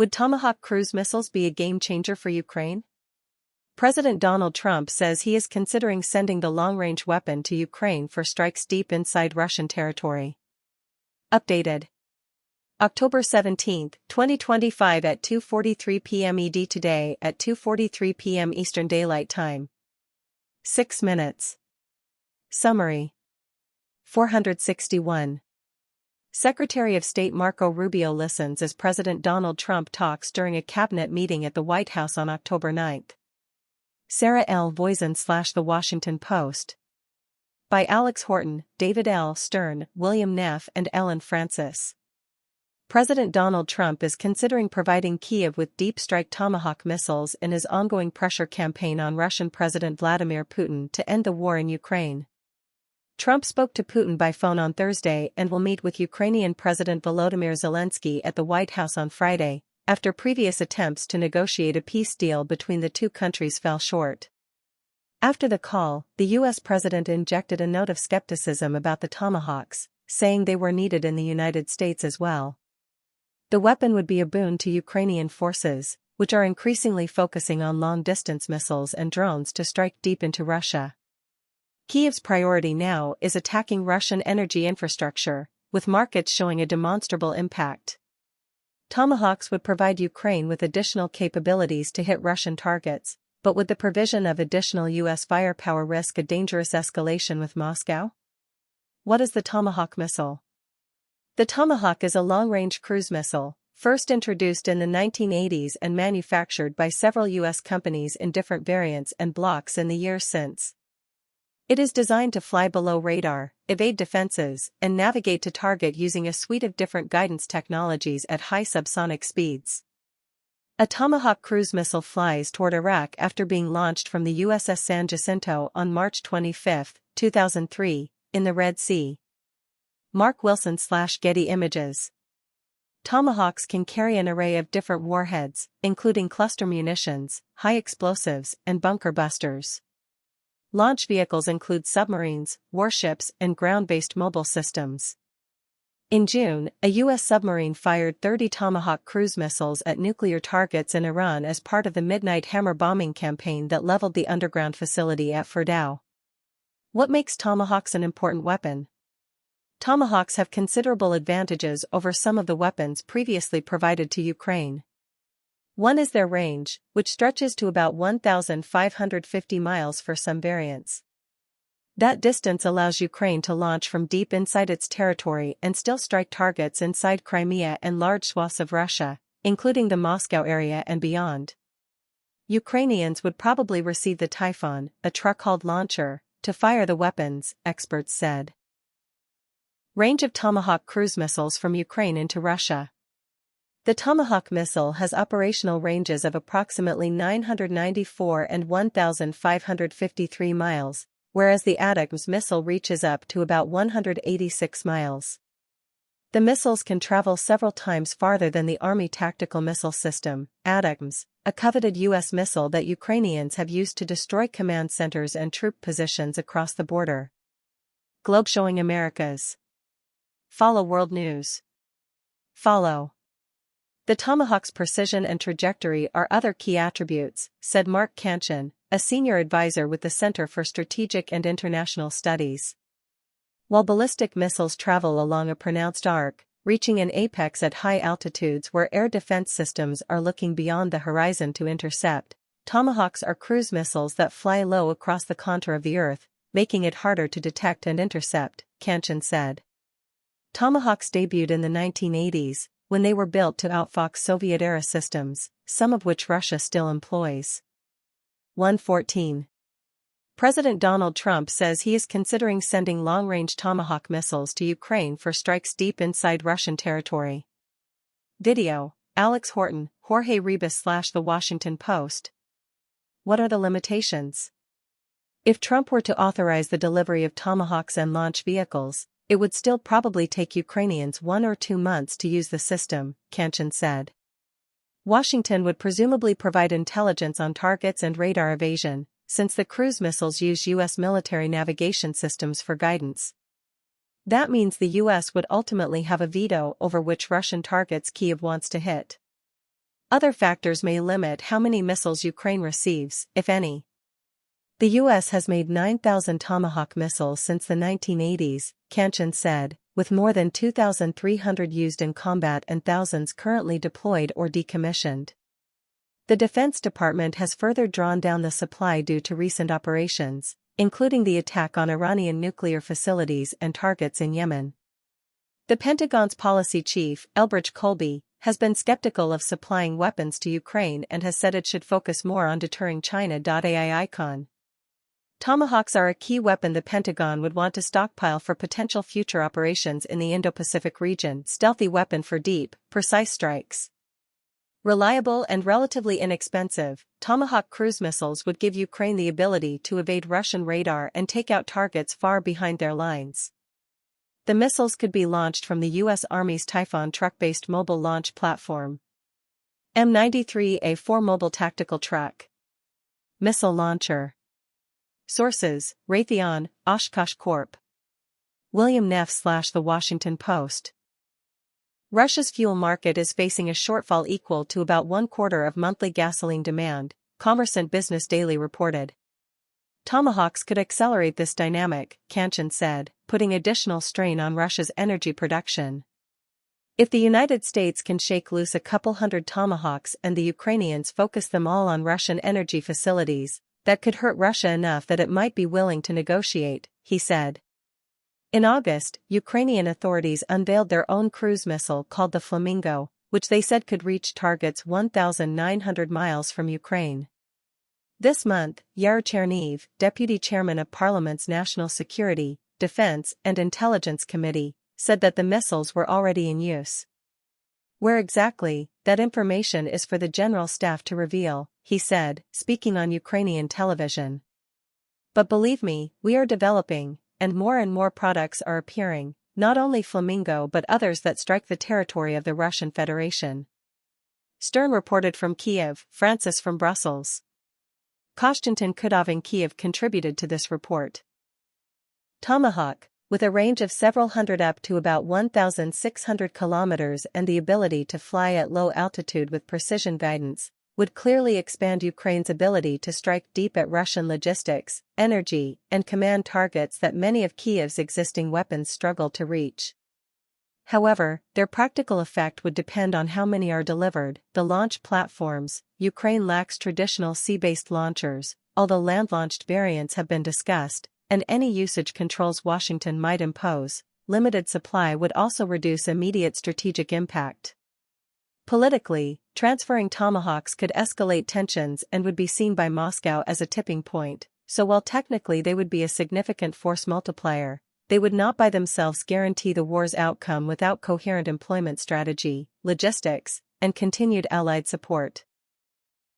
Would Tomahawk cruise missiles be a game-changer for Ukraine? President Donald Trump says he is considering sending the long-range weapon to Ukraine for strikes deep inside Russian territory. Updated. October 17, 2025 at 2:43 p.m. ED today at 2:43 p.m. Eastern Daylight Time. 6 minutes. Summary. 461. Secretary of State Marco Rubio listens as President Donald Trump talks during a cabinet meeting at the White House on October 9. Sarah L. Voisin / The Washington Post. By Alex Horton, David L. Stern, William Neff and Ellen Francis. President Donald Trump is considering providing Kyiv with deep strike Tomahawk missiles in his ongoing pressure campaign on Russian President Vladimir Putin to end the war in Ukraine. Trump spoke to Putin by phone on Thursday and will meet with Ukrainian President Volodymyr Zelensky at the White House on Friday, after previous attempts to negotiate a peace deal between the two countries fell short. After the call, the U.S. president injected a note of skepticism about the Tomahawks, saying they were needed in the United States as well. The weapon would be a boon to Ukrainian forces, which are increasingly focusing on long-distance missiles and drones to strike deep into Russia. Kyiv's priority now is attacking Russian energy infrastructure, with markets showing a demonstrable impact. Tomahawks would provide Ukraine with additional capabilities to hit Russian targets, but would the provision of additional U.S. firepower risk a dangerous escalation with Moscow? What is the Tomahawk missile? The Tomahawk is a long-range cruise missile, first introduced in the 1980s and manufactured by several U.S. companies in different variants and blocks in the years since. It is designed to fly below radar, evade defenses, and navigate to target using a suite of different guidance technologies at high subsonic speeds. A Tomahawk cruise missile flies toward Iraq after being launched from the USS San Jacinto on March 25, 2003, in the Red Sea. Mark Wilson / Getty Images. Tomahawks can carry an array of different warheads, including cluster munitions, high explosives, and bunker busters. Launch vehicles include submarines, warships, and ground-based mobile systems. In June, a U.S. submarine fired 30 Tomahawk cruise missiles at nuclear targets in Iran as part of the Midnight Hammer bombing campaign that leveled the underground facility at Fordow. What makes Tomahawks an important weapon? Tomahawks have considerable advantages over some of the weapons previously provided to Ukraine. One is their range, which stretches to about 1,550 miles for some variants. That distance allows Ukraine to launch from deep inside its territory and still strike targets inside Crimea and large swaths of Russia, including the Moscow area and beyond. Ukrainians would probably receive the Typhoon, a truck-hauled launcher, to fire the weapons, experts said. Range of Tomahawk cruise missiles from Ukraine into Russia. The Tomahawk missile has operational ranges of approximately 994 and 1,553 miles, whereas the ATACMS missile reaches up to about 186 miles. The missiles can travel several times farther than the Army Tactical Missile System, ATACMS, a coveted U.S. missile that Ukrainians have used to destroy command centers and troop positions across the border. Globe showing Americas. Follow World News. Follow. The Tomahawk's precision and trajectory are other key attributes, said Mark Kanchan, a senior advisor with the Center for Strategic and International Studies. While ballistic missiles travel along a pronounced arc, reaching an apex at high altitudes where air defense systems are looking beyond the horizon to intercept, Tomahawks are cruise missiles that fly low across the contour of the Earth, making it harder to detect and intercept, Kanchan said. Tomahawks debuted in the 1980s, when they were built to outfox Soviet-era systems, some of which Russia still employs. 114. President Donald Trump says he is considering sending long-range Tomahawk missiles to Ukraine for strikes deep inside Russian territory. Video, Alex Horton, Jorge Rebus / The Washington Post. What are the limitations? If Trump were to authorize the delivery of Tomahawks and launch vehicles, it would still probably take Ukrainians 1 or 2 months to use the system, Kanchan said. Washington would presumably provide intelligence on targets and radar evasion, since the cruise missiles use U.S. military navigation systems for guidance. That means the U.S. would ultimately have a veto over which Russian targets Kyiv wants to hit. Other factors may limit how many missiles Ukraine receives, if any. The U.S. has made 9,000 Tomahawk missiles since the 1980s, Kanchan said, with more than 2,300 used in combat and thousands currently deployed or decommissioned. The Defense Department has further drawn down the supply due to recent operations, including the attack on Iranian nuclear facilities and targets in Yemen. The Pentagon's policy chief, Elbridge Colby, has been skeptical of supplying weapons to Ukraine and has said it should focus more on deterring China. AI icon. Tomahawks are a key weapon the Pentagon would want to stockpile for potential future operations in the Indo-Pacific region. Stealthy weapon for deep, precise strikes. Reliable and relatively inexpensive, Tomahawk cruise missiles would give Ukraine the ability to evade Russian radar and take out targets far behind their lines. The missiles could be launched from the U.S. Army's Typhoon truck-based mobile launch platform. M93A4 Mobile Tactical Truck Missile Launcher. Sources: Raytheon, Oshkosh Corp. William Neff / The Washington Post. Russia's fuel market is facing a shortfall equal to about 1/4 of monthly gasoline demand, Commercant Business Daily reported. Tomahawks could accelerate this dynamic, Kanchan said, putting additional strain on Russia's energy production. If the United States can shake loose a couple hundred Tomahawks and the Ukrainians focus them all on Russian energy facilities, that could hurt Russia enough that it might be willing to negotiate, he said. In August, Ukrainian authorities unveiled their own cruise missile called the Flamingo, which they said could reach targets 1,900 miles from Ukraine. This month, Yair Cherniv, deputy chairman of Parliament's National Security, Defense and Intelligence Committee, said that the missiles were already in use. Where exactly, that information is for the General Staff to reveal, he said, speaking on Ukrainian television. But believe me, we are developing, and more products are appearing, not only Flamingo but others that strike the territory of the Russian Federation. Stern reported from Kiev, Francis from Brussels. Konstantin Kudov in Kiev contributed to this report. Tomahawk, with a range of several hundred up to about 1,600 kilometers and the ability to fly at low altitude with precision guidance, would clearly expand Ukraine's ability to strike deep at Russian logistics, energy, and command targets that many of Kiev's existing weapons struggle to reach. However, their practical effect would depend on how many are delivered. The launch platforms: Ukraine lacks traditional sea-based launchers, although land-launched variants have been discussed, and any usage controls Washington might impose. Limited supply would also reduce immediate strategic impact. Politically, transferring Tomahawks could escalate tensions and would be seen by Moscow as a tipping point, so while technically they would be a significant force multiplier, they would not by themselves guarantee the war's outcome without coherent employment strategy, logistics, and continued Allied support.